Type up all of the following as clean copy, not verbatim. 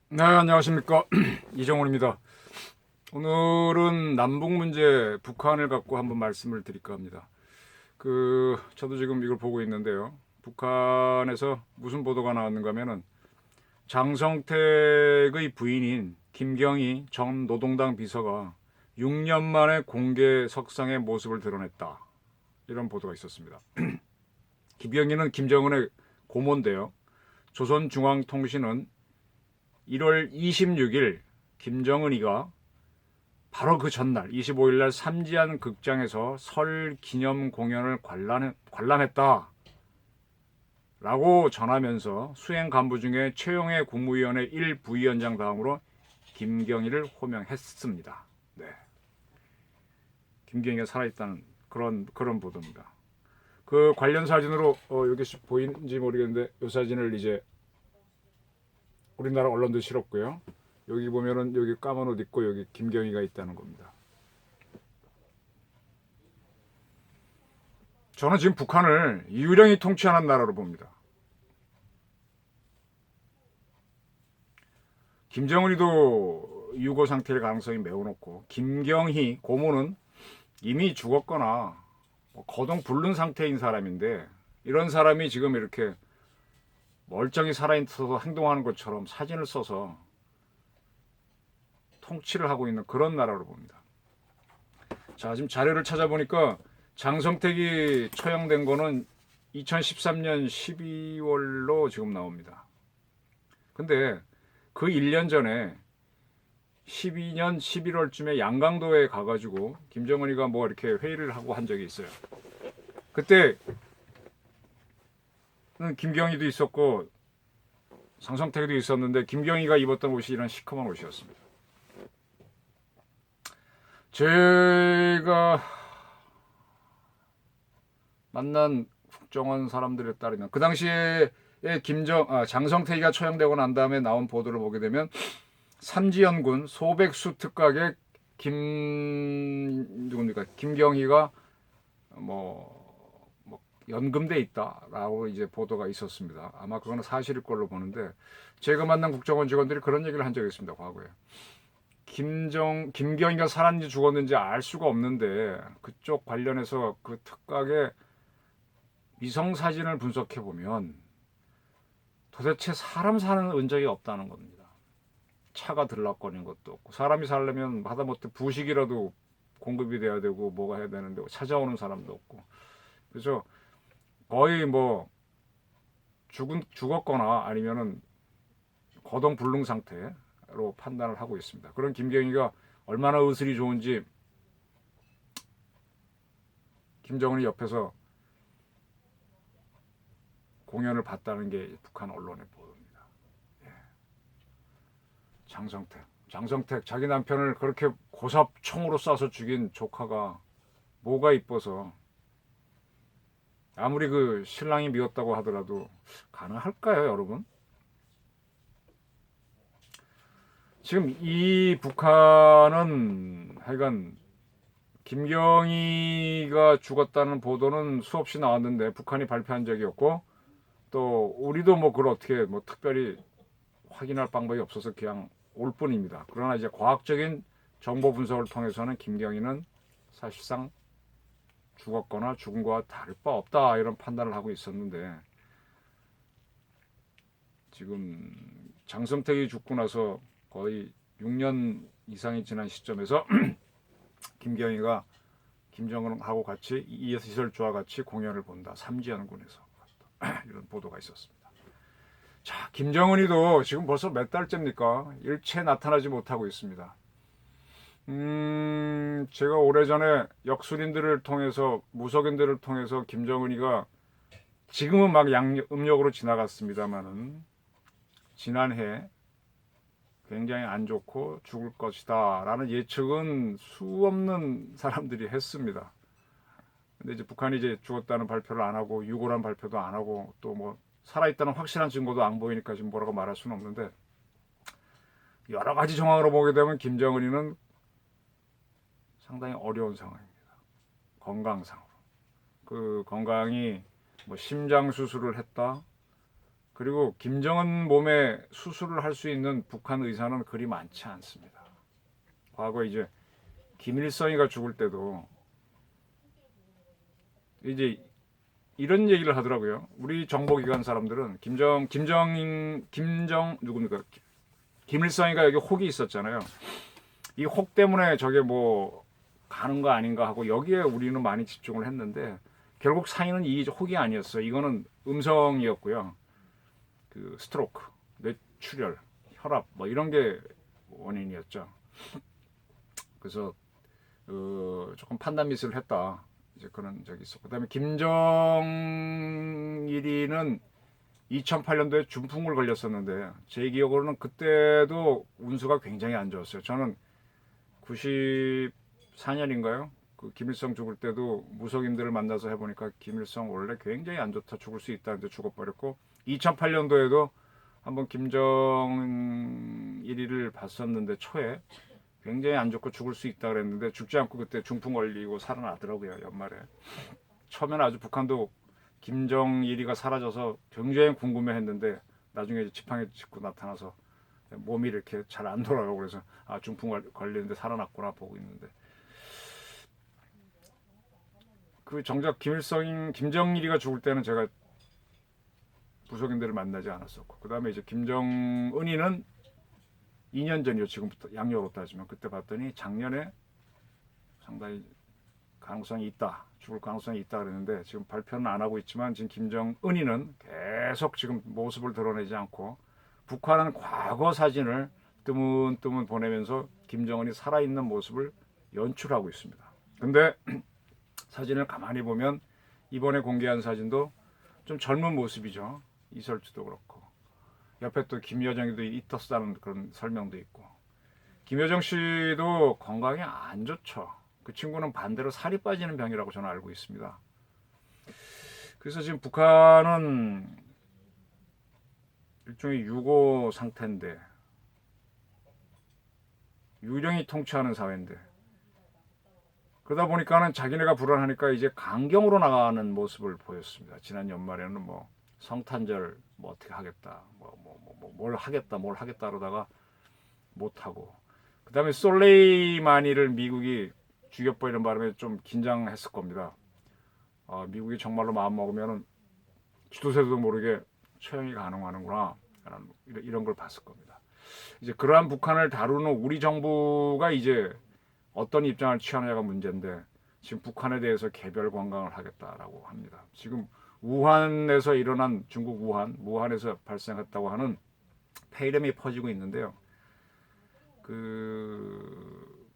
네, 안녕하십니까. 이정훈입니다. 오늘은 남북 문제, 북한을 갖고 한번 말씀을 드릴까 합니다. 저도 지금 이걸 보고 있는데요. 북한에서 무슨 보도가 나왔는가 하면은 장성택의 부인인 김경희 전 노동당 비서가 6년 만에 공개 석상의 모습을 드러냈다. 이런 보도가 있었습니다. 김경희는 김정은의 고모인데요. 조선중앙통신은 1월 26일 김정은이가 바로 그 전날 25일 날 삼지안 극장에서 설 기념 공연을 관람했다 라고 전하면서 수행 간부 중에 최용해 국무위원회 1 부위원장 다음으로 김경희를 호명했습니다. 네. 김경희가 살아있다는 그런 보도입니다. 그 관련 사진으로 여기 보이는지 모르겠는데 이 사진을 이제 우리나라 언론도 실었고요. 여기 보면은 여기 까만 옷 입고 여기 김경희가 있다는 겁니다. 저는 지금 북한을 유령이 통치하는 나라로 봅니다. 김정은이도 유고 상태일 가능성이 매우 높고 김경희 고모는 이미 죽었거나 거동 불능 상태인 사람인데 이런 사람이 지금 이렇게 멀쩡히 살아있어서 행동하는 것처럼 사진을 써서 통치를 하고 있는 그런 나라로 봅니다. 자, 지금 자료를 찾아보니까 장성택이 처형된 거는 2013년 12월로 지금 나옵니다. 근데 그 1년 전에 12년 11월쯤에 양강도에 가가지고 김정은이가 뭐 이렇게 회의를 하고 한 적이 있어요. 그때 김경희도 있었고 장성택도 있었는데 김경희가 입었던 옷이 이런 시커먼 옷이었습니다. 제가 만난 국정원 사람들에 따르면 그 당시에 장성택이가 처형되고 난 다음에 나온 보도를 보게 되면 삼지연군 소백수 특각에 누굽니까 김경희가 뭐 연금돼 있다라고 이제 보도가 있었습니다. 아마 그거는 사실일 걸로 보는데 제가 만난 국정원 직원들이 그런 얘기를 한 적이 있습니다. 과거에 김경희가 살았는지 죽었는지 알 수가 없는데 그쪽 관련해서 그 특각에 위성 사진을 분석해 보면 도대체 사람 사는 흔적이 없다는 겁니다. 차가 들락거리는 것도 없고 사람이 살려면 하다못해 부식이라도 공급이 돼야 되고 뭐가 해야 되는데 찾아오는 사람도 없고 그래서 거의 뭐 죽었거나 아니면은 거동불능 상태로 판단을 하고 있습니다. 그런 김경희가 얼마나 의술이 좋은지 김정은이 옆에서 공연을 봤다는 게 북한 언론의 보도입니다. 예. 장성택 자기 남편을 그렇게 고삽총으로 쏴서 죽인 조카가 뭐가 이뻐서 아무리 그 신랑이 미웠다고 하더라도 가능할까요, 여러분? 지금 이 북한은 하여간 김경희가 죽었다는 보도는 수없이 나왔는데 북한이 발표한 적이 없고 또 우리도 뭐 그걸 어떻게 뭐 특별히 확인할 방법이 없어서 그냥 올 뿐입니다. 그러나 이제 과학적인 정보 분석을 통해서는 김경희는 사실상 죽었거나 죽은 거와 다를 바 없다 이런 판단을 하고 있었는데 지금 장성택이 죽고 나서 거의 6년 이상이 지난 시점에서 김경희가 김정은하고 같이 이설주와 같이 공연을 본다. 삼지연군에서 이런 보도가 있었습니다. 자, 김정은이도 지금 벌써 몇 달째입니까? 일체 나타나지 못하고 있습니다. 제가 오래전에 역술인들을 통해서 무속인들을 통해서 김정은이가 지금은 막 음력으로 지나갔습니다만은 지난해 굉장히 안 좋고 죽을 것이다 라는 예측은 수없는 사람들이 했습니다. 근데 이제 북한이 이제 죽었다는 발표를 안 하고 유골한 발표도 안 하고 또 뭐 살아있다는 확실한 증거도 안 보이니까 지금 뭐라고 말할 수는 없는데 여러 가지 정황으로 보게 되면 김정은이는 상당히 어려운 상황입니다. 건강상으로. 그 건강이 뭐 심장 수술을 했다, 그리고 김정은 몸에 수술을 할 수 있는 북한 의사는 그리 많지 않습니다. 과거 이제 김일성이가 죽을 때도 이제 이런 얘기를 하더라고요. 우리 정보기관 사람들은 누굽니까? 김일성이가 여기 혹이 있었잖아요. 이 혹 때문에 저게 뭐 가는 거 아닌가 하고 여기에 우리는 많이 집중을 했는데 결국 사인은 이 혹이 아니었어요. 이거는 음성이었고요. 그 스트로크, 뇌출혈, 혈압 뭐 이런 게 원인이었죠. 그래서 조금 판단 미스를 했다. 이제 그런 적이 있었고, 그다음에 김정일이는 2008년도에 중풍을 걸렸었는데 제 기억으로는 그때도 운수가 굉장히 안 좋았어요. 저는 94년인가요? 그 김일성 죽을 때도 무속인들을 만나서 해보니까 김일성 원래 굉장히 안 좋다, 죽을 수 있다는데 죽어버렸고, 2008년도에도 한번 김정일이를 봤었는데 초에 굉장히 안 좋고 죽을 수 있다 그랬는데 죽지 않고 그때 중풍 걸리고 살아나더라고요. 연말에. 처음에는 아주 북한도 김정일이가 사라져서 굉장히 궁금해했는데 나중에 지팡이 짚고 나타나서 몸이 이렇게 잘 안 돌아가고 그래서 아, 중풍 걸리는데 살아났구나 보고 있는데, 그 정작 김정일이가 죽을 때는 제가 부속인들을 만나지 않았었고, 그 다음에 이제 김정은이는 2년 전이요. 지금부터 양력으로 따지면 그때 봤더니 작년에 상당히 가능성이 있다, 죽을 가능성이 있다 그랬는데 지금 발표는 안 하고 있지만 지금 김정은이는 계속 지금 모습을 드러내지 않고 북한은 과거 사진을 뜨문뜨문 보내면서 김정은이 살아있는 모습을 연출하고 있습니다. 근데 사진을 가만히 보면 이번에 공개한 사진도 좀 젊은 모습이죠. 이설주도 그렇고 옆에 또 김여정이도 있었다는 그런 설명도 있고, 김여정 씨도 건강이 안 좋죠. 그 친구는 반대로 살이 빠지는 병이라고 저는 알고 있습니다. 그래서 지금 북한은 일종의 유고 상태인데, 유령이 통치하는 사회인데, 그러다 보니까는 자기네가 불안하니까 이제 강경으로 나가는 모습을 보였습니다. 지난 연말에는 뭐 성탄절 뭐 어떻게 하겠다, 뭘 하겠다 그러다가 못하고, 그 다음에 솔레이마니를 미국이 죽여버리는 바람에 좀 긴장했을 겁니다. 미국이 정말로 마음 먹으면 지도세도 모르게 처형이 가능하는구나, 이런 걸 봤을 겁니다. 이제 그러한 북한을 다루는 우리 정부가 이제 어떤 입장을 취하느냐가 문제인데, 지금 북한에 대해서 개별 관광을 하겠다라고 합니다. 지금 우한에서 일어난, 중국 무한에서 발생했다고 하는 폐렴이 퍼지고 있는데요.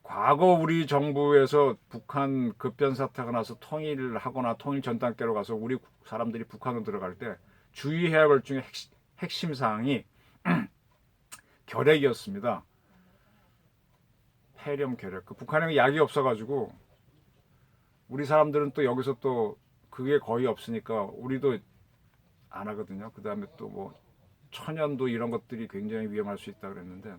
과거 우리 정부에서 북한 급변 사태가 나서 통일을 하거나 통일 전 단계로 가서 우리 사람들이 북한으로 들어갈 때 주의해야 할 중에 핵심 사항이 결핵이었습니다. 폐렴 결핵. 북한에 약이 없어가지고 우리 사람들은 또 여기서 또 그게 거의 없으니까 우리도 안 하거든요. 그 다음에 또 뭐 천연도 이런 것들이 굉장히 위험할 수 있다 그랬는데,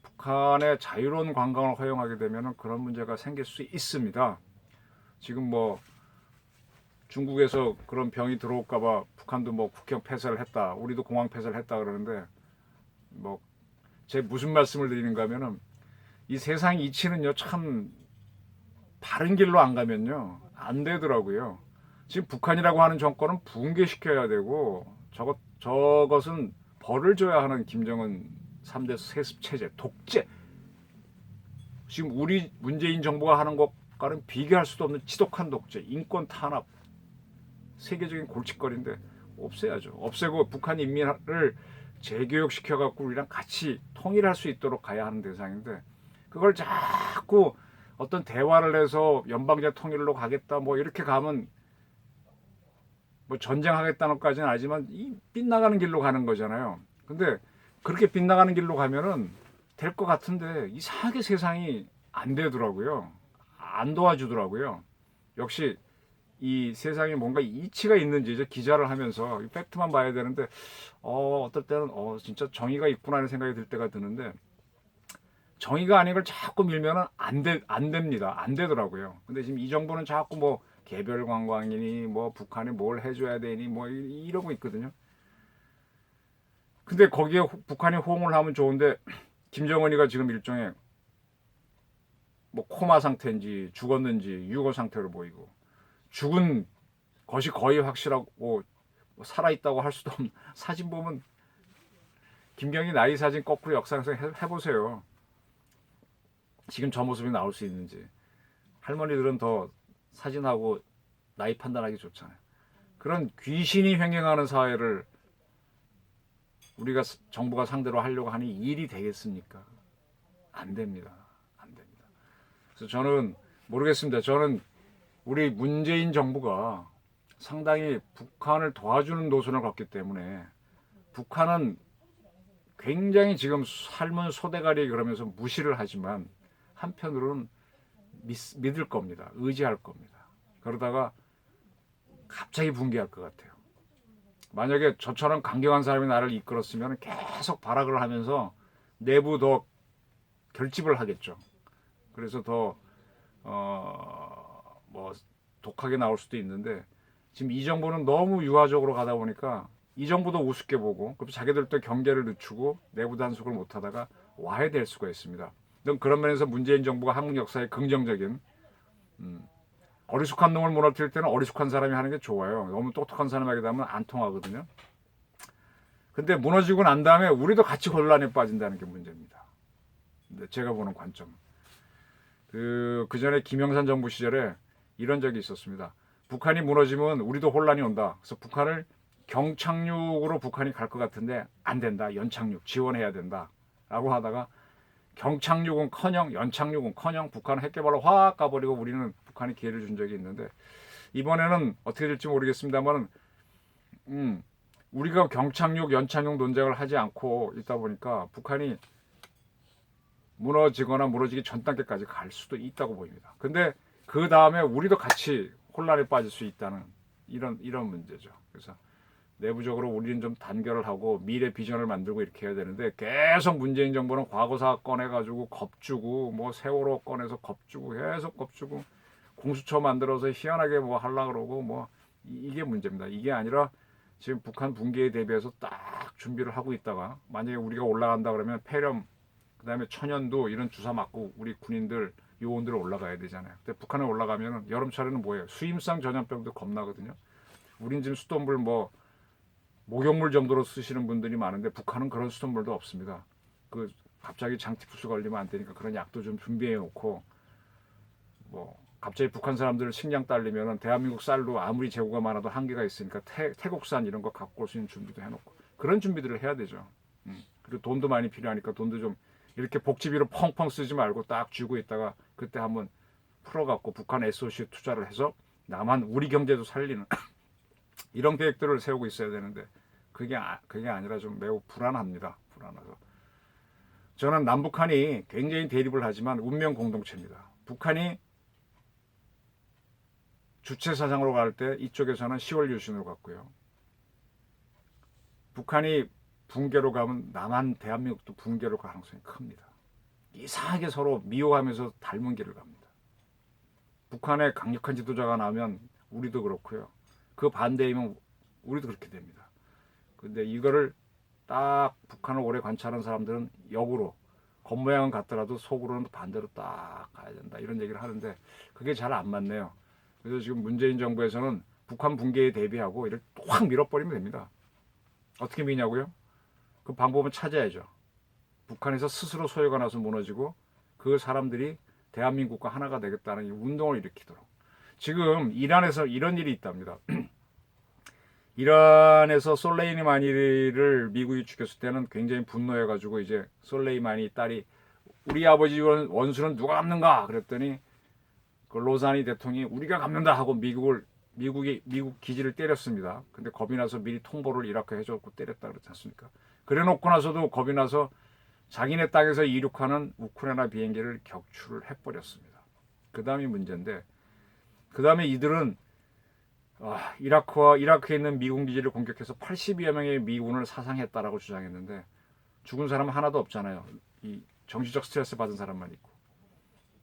북한의 자유로운 관광을 허용하게 되면 그런 문제가 생길 수 있습니다. 지금 뭐 중국에서 그런 병이 들어올까봐 북한도 뭐 국경 폐쇄를 했다, 우리도 공항 폐쇄를 했다 그러는데, 뭐 제 무슨 말씀을 드리는가 하면은 이 세상 이치는요 참 바른 길로 안 가면요 안 되더라고요. 지금 북한이라고 하는 정권은 붕괴시켜야 되고 저것은 벌을 줘야 하는 김정은 3대 세습 체제, 독재. 지금 우리 문재인 정부가 하는 것과는 비교할 수도 없는 지독한 독재, 인권 탄압, 세계적인 골칫거리인데 없애야죠. 없애고 북한 인민을 재교육시켜 갖고 우리랑 같이 통일할 수 있도록 가야 하는 대상인데, 그걸 자꾸 어떤 대화를 해서 연방제 통일로 가겠다 뭐 이렇게 가면 뭐 전쟁하겠다는 것까지는 아니지만 이 빗나가는 길로 가는 거잖아요. 근데 그렇게 빗나가는 길로 가면은 될 것 같은데 이상하게 세상이 안 되더라고요. 안 도와주더라고요. 역시 이 세상에 뭔가 이치가 있는지 이제 기자를 하면서 팩트만 봐야 되는데 어떨 때는 진짜 정의가 있구나 하는 생각이 들 때가 드는데, 정의가 아닌 걸 자꾸 밀면은 안 됩니다. 안 되더라고요. 근데 지금 이 정부는 자꾸 뭐 개별 관광이니 뭐 북한에 뭘 해줘야 되니 뭐 이러고 있거든요. 근데 거기에 북한이 호응을 하면 좋은데 김정은이가 지금 일종의 뭐 코마 상태인지 죽었는지 유고 상태로 보이고 죽은 것이 거의 확실하고 살아있다고 할 수도 없는 사진 보면 김경희 나이 사진 거꾸로 역상성 해보세요. 지금 저 모습이 나올 수 있는지. 할머니들은 더 사진하고 나이 판단하기 좋잖아요. 그런 귀신이 횡행하는 사회를 우리가 정부가 상대로 하려고 하니 일이 되겠습니까? 안 됩니다. 안 됩니다. 그래서 저는 모르겠습니다. 저는 우리 문재인 정부가 상당히 북한을 도와주는 노선을 걷기 때문에 북한은 굉장히 지금 삶은 소대가리 그러면서 무시를 하지만 한편으로는 믿을 겁니다. 의지할 겁니다. 그러다가 갑자기 붕괴할 것 같아요. 만약에 저처럼 강경한 사람이 나를 이끌었으면 계속 발악을 하면서 내부 더 결집을 하겠죠. 그래서 더 뭐 독하게 나올 수도 있는데 지금 이 정부는 너무 유화적으로 가다 보니까 이 정부도 우습게 보고 그럼 자기들도 경계를 늦추고 내부 단속을 못하다가 와야 될 수가 있습니다. 그런 면에서 문재인 정부가 한국 역사에 긍정적인 어리숙한 놈을 무너뜨릴 때는 어리숙한 사람이 하는 게 좋아요. 너무 똑똑한 사람이 하게 되면 안 통하거든요. 근데 무너지고 난 다음에 우리도 같이 혼란에 빠진다는 게 문제입니다. 제가 보는 관점. 그 전에 김영삼 정부 시절에 이런 적이 있었습니다. 북한이 무너지면 우리도 혼란이 온다. 그래서 북한을 경착륙으로 북한이 갈 것 같은데 안 된다. 연착륙 지원해야 된다. 라고 하다가 경착륙은커녕 연착륙은커녕 북한은 핵개발로 확 가버리고 우리는 북한이 기회를 준 적이 있는데 이번에는 어떻게 될지 모르겠습니다만 우리가 경착륙 연착륙 논쟁을 하지 않고 있다 보니까 북한이 무너지거나 무너지기 전 단계까지 갈 수도 있다고 보입니다. 근데 그 다음에 우리도 같이 혼란에 빠질 수 있다는 이런 문제죠. 그래서 내부적으로 우리는 좀 단결을 하고 미래 비전을 만들고 이렇게 해야 되는데 계속 문재인 정부는 과거사 꺼내가지고 겁주고 뭐 세월호 꺼내서 겁주고 계속 겁주고 공수처 만들어서 희한하게 뭐 하려고 그러고 뭐 이게 문제입니다. 이게 아니라 지금 북한 붕괴에 대비해서 딱 준비를 하고 있다가 만약에 우리가 올라간다 그러면 폐렴 그다음에 천연두 이런 주사 맞고 우리 군인들 요원들 올라가야 되잖아요. 근데 북한에 올라가면 여름철에는 뭐예요? 수임성 전염병도 겁나거든요. 우린 지금 수돗물 뭐 목욕물 정도로 쓰시는 분들이 많은데 북한은 그런 수돗물도 없습니다. 그 갑자기 장티푸스 걸리면 안 되니까 그런 약도 좀 준비해 놓고 뭐 갑자기 북한 사람들 식량 딸리면은 대한민국 쌀로 아무리 재고가 많아도 한계가 있으니까 태국산 이런 거 갖고 올 수 있는 준비도 해놓고 그런 준비들을 해야 되죠. 그리고 돈도 많이 필요하니까 돈도 좀 이렇게 복지비로 펑펑 쓰지 말고 딱 쥐고 있다가 그때 한번 풀어갖고 북한 SOC 투자를 해서 남한 우리 경제도 살리는 이런 계획들을 세우고 있어야 되는데 그게 아니라 좀 매우 불안합니다. 불안해서 저는 남북한이 굉장히 대립을 하지만 운명 공동체입니다. 북한이 주체 사상으로 갈 때 이쪽에서는 10월 유신으로 갔고요. 북한이 붕괴로 가면 남한 대한민국도 붕괴로 갈 가능성이 큽니다. 이상하게 서로 미워하면서 닮은 길을 갑니다. 북한에 강력한 지도자가 나오면 우리도 그렇고요. 그 반대이면 우리도 그렇게 됩니다. 근데 이거를 딱 북한을 오래 관찰한 사람들은 역으로 겉모양은 같더라도 속으로는 반대로 딱 가야 된다 이런 얘기를 하는데 그게 잘 안 맞네요. 그래서 지금 문재인 정부에서는 북한 붕괴에 대비하고 이를 확 밀어버리면 됩니다. 어떻게 미냐고요? 그 방법은 찾아야죠. 북한에서 스스로 소요가 나서 무너지고 그 사람들이 대한민국과 하나가 되겠다는 운동을 일으키도록. 지금 이란에서 이런 일이 있답니다. 이란에서 솔레이마니를 미국이 죽였을 때는 굉장히 분노해가지고 이제 솔레이마니 딸이 우리 아버지 원수는 누가 갚는가 그랬더니 그 로자니 대통령이 우리가 갚는다 하고 미국 기지를 때렸습니다. 근데 겁이 나서 미리 통보를 이라크에 해줬고 때렸다 그러지 않습니까? 그래놓고 나서도 겁이 나서 자기네 땅에서 이륙하는 우크라이나 비행기를 격추를 해버렸습니다. 그 다음이 문제인데 그 다음에 이들은 이라크에 있는 미군 기지를 공격해서 80여 명의 미군을 사상했다라고 주장했는데 죽은 사람은 하나도 없잖아요. 이 정치적 스트레스 받은 사람만 있고.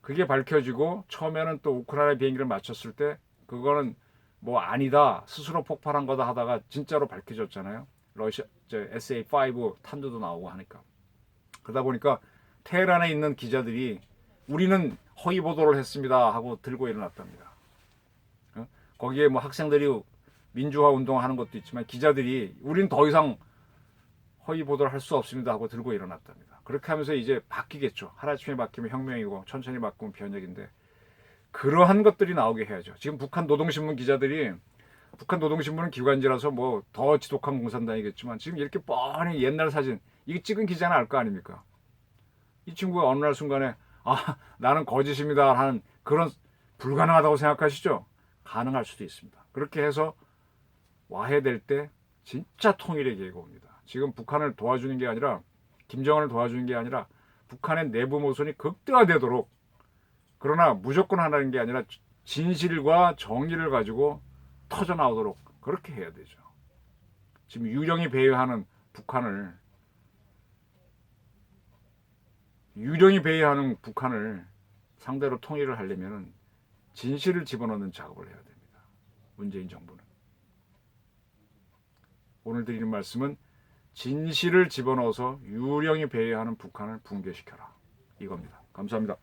그게 밝혀지고 처음에는 또 우크라이나 비행기를 맞췄을 때 그거는 뭐 아니다 스스로 폭발한 거다 하다가 진짜로 밝혀졌잖아요. 러시아 SA5 탄두도 나오고 하니까. 그러다 보니까 테헤란에 있는 기자들이 우리는 허위 보도를 했습니다 하고 들고 일어났답니다. 거기에 뭐 학생들이 민주화 운동하는 것도 있지만 기자들이 우린 더 이상 허위 보도를 할 수 없습니다 하고 들고 일어났답니다. 그렇게 하면서 이제 바뀌겠죠. 하루아침에 바뀌면 혁명이고 천천히 바꾸면 변혁인데 그러한 것들이 나오게 해야죠. 지금 북한 노동신문 기자들이 북한 노동신문은 기관지라서 뭐 더 지독한 공산당이겠지만 지금 이렇게 뻔히 옛날 사진 이게 찍은 기자는 알 거 아닙니까? 이 친구가 어느 날 순간에 나는 거짓입니다 하는 그런 불가능하다고 생각하시죠? 가능할 수도 있습니다. 그렇게 해서 와해될 때 진짜 통일의 기회가 옵니다. 지금 북한을 도와주는 게 아니라 김정은을 도와주는 게 아니라 북한의 내부 모순이 극대화되도록 그러나 무조건 하는 게 아니라 진실과 정의를 가지고 터져 나오도록 그렇게 해야 되죠. 지금 유령이 배회하는 북한을 상대로 통일을 하려면 진실을 집어넣는 작업을 해야 됩니다. 문재인 정부는. 오늘 드리는 말씀은 진실을 집어넣어서 유령이 배회하는 북한을 붕괴시켜라. 이겁니다. 감사합니다.